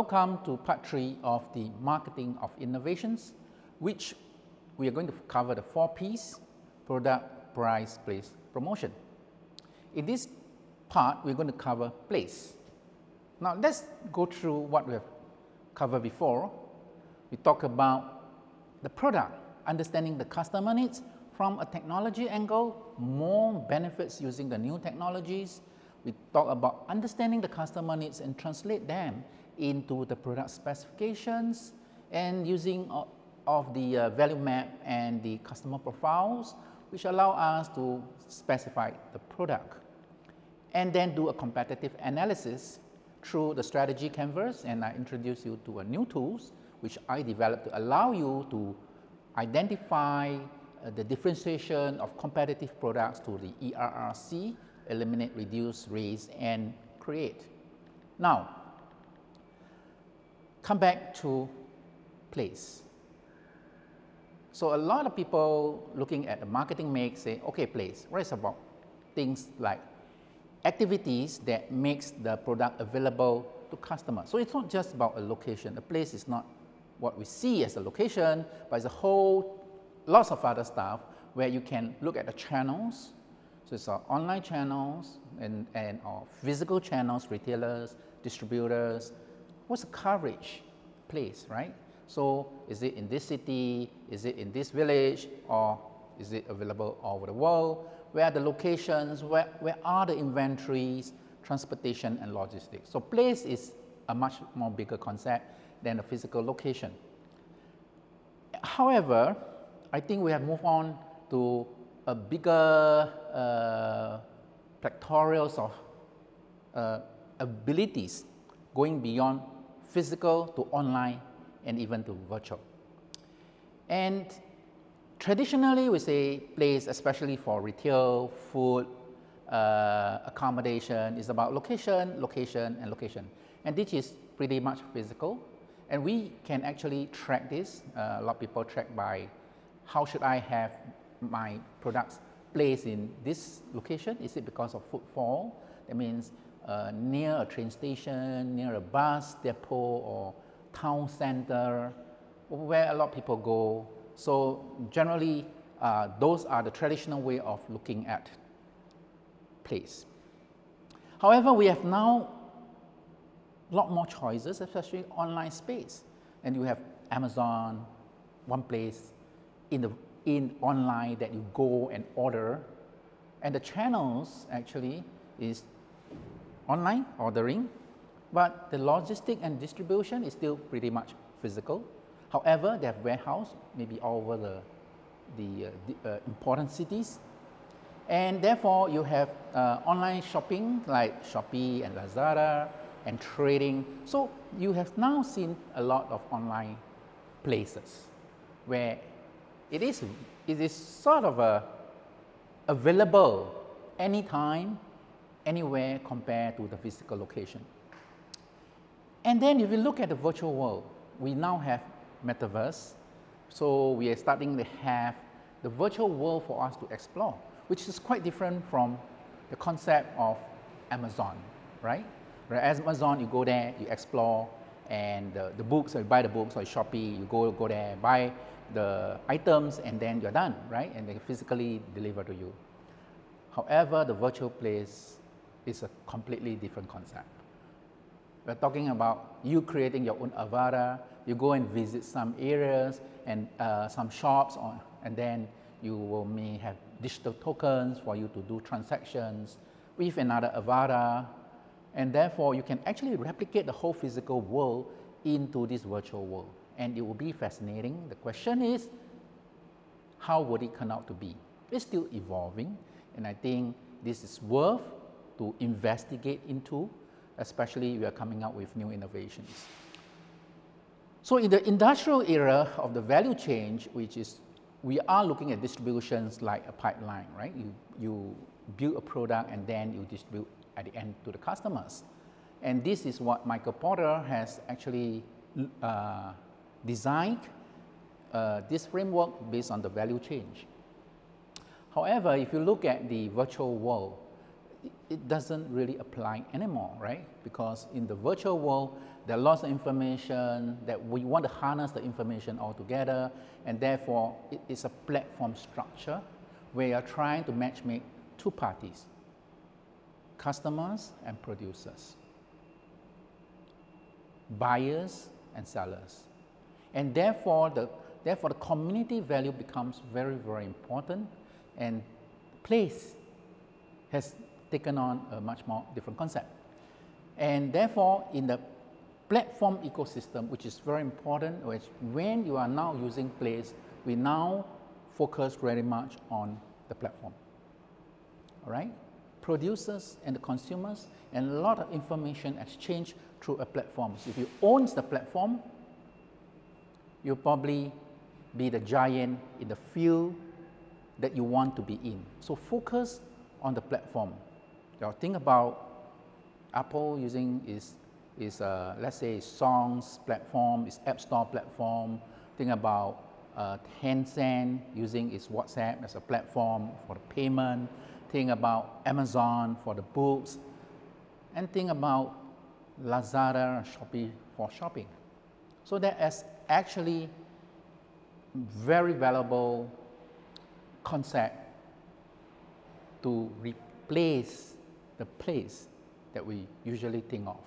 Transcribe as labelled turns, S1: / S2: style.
S1: Welcome to part 3 of the Marketing of Innovations, which we are going to cover the 4 P's: product, price, place, promotion. In this part, we're going to cover place. Now, let's go through what we have covered before. We talk about the product, understanding the customer needs from a technology angle, more benefits using the new technologies. We talk about understanding the customer needs and translate them into the product specifications and using of the value map and the customer profiles, which allow us to specify the product. And then do a competitive analysis through the strategy canvas, and I introduce you to a new tools which I developed to allow you to identify the differentiation of competitive products to the ERRC, eliminate, reduce, raise, and create. Now, come back to place. So a lot of people looking at the marketing mix say, okay, place, what is about things like activities that makes the product available to customers. So it's not just about a location. A place is not what we see as a location, but it's a whole lots of other stuff where you can look at the channels. So it's our online channels and our physical channels, retailers, distributors. What's the coverage place, right? So is it in this city, is it in this village, or is it available all over the world? Where are the locations, where are the inventories, transportation and logistics? So place is a much more bigger concept than a physical location. However, I think we have moved on to a bigger pictorials of abilities going beyond physical to online and even to virtual. And traditionally, we say place, especially for retail, food, accommodation, is about location, location, and location. And this is pretty much physical. And we can actually track this. A lot of people track by how should I have my products placed in this location? Is it because of footfall? That means near a train station, near a bus depot, or town center, where a lot of people go. So generally, those are the traditional way of looking at place. However, we have now a lot more choices, especially online space. And you have Amazon, one place in online that you go and order. And the channels actually is online ordering, but the logistic and distribution is still pretty much physical. However, they have warehouse maybe all over the important cities. And therefore, you have online shopping like Shopee and Lazada and trading. So you have now seen a lot of online places where it is sort of available anytime, anywhere compared to the physical location. And then if you look at the virtual world, we now have metaverse. So we are starting to have the virtual world for us to explore, which is quite different from the concept of Amazon, right? Whereas Amazon, you go there, you explore, and the books, or you buy the books, or Shopee, you go there, buy the items, and then you're done, right? And they physically deliver to you. However, the virtual place is a completely different concept. We're talking about you creating your own avatar. You go and visit some areas and some shops, and then you may have digital tokens for you to do transactions with another avatar. And therefore, you can actually replicate the whole physical world into this virtual world. And it will be fascinating. The question is, how would it turn out to be? It's still evolving, and I think this is worth to investigate into, especially we are coming up with new innovations. So in the industrial era of the value chain, which is, we are looking at distributions like a pipeline, right? You build a product and then you distribute at the end to the customers. And this is what Michael Porter has actually designed this framework based on the value chain. However, if you look at the virtual world, it doesn't really apply anymore, right? Because in the virtual world, there are lots of information that we want to harness the information all together, and therefore it is a platform structure where you're trying to matchmake two parties, customers and producers, buyers and sellers. And therefore the community value becomes very, very important, and place has taken on a much more different concept. And therefore, in the platform ecosystem, which is very important, which when you are now using place, we now focus very much on the platform. All right? Producers and the consumers, and a lot of information exchange through a platform. So if you own the platform, you'll probably be the giant in the field that you want to be in. So focus on the platform. Now think about Apple using is let's say Songs platform, its App Store platform. Think about Tencent using its WhatsApp as a platform for the payment. Think about Amazon for the books, and think about Lazada and Shopee for shopping. So that is actually very valuable concept to replace the place that we usually think of.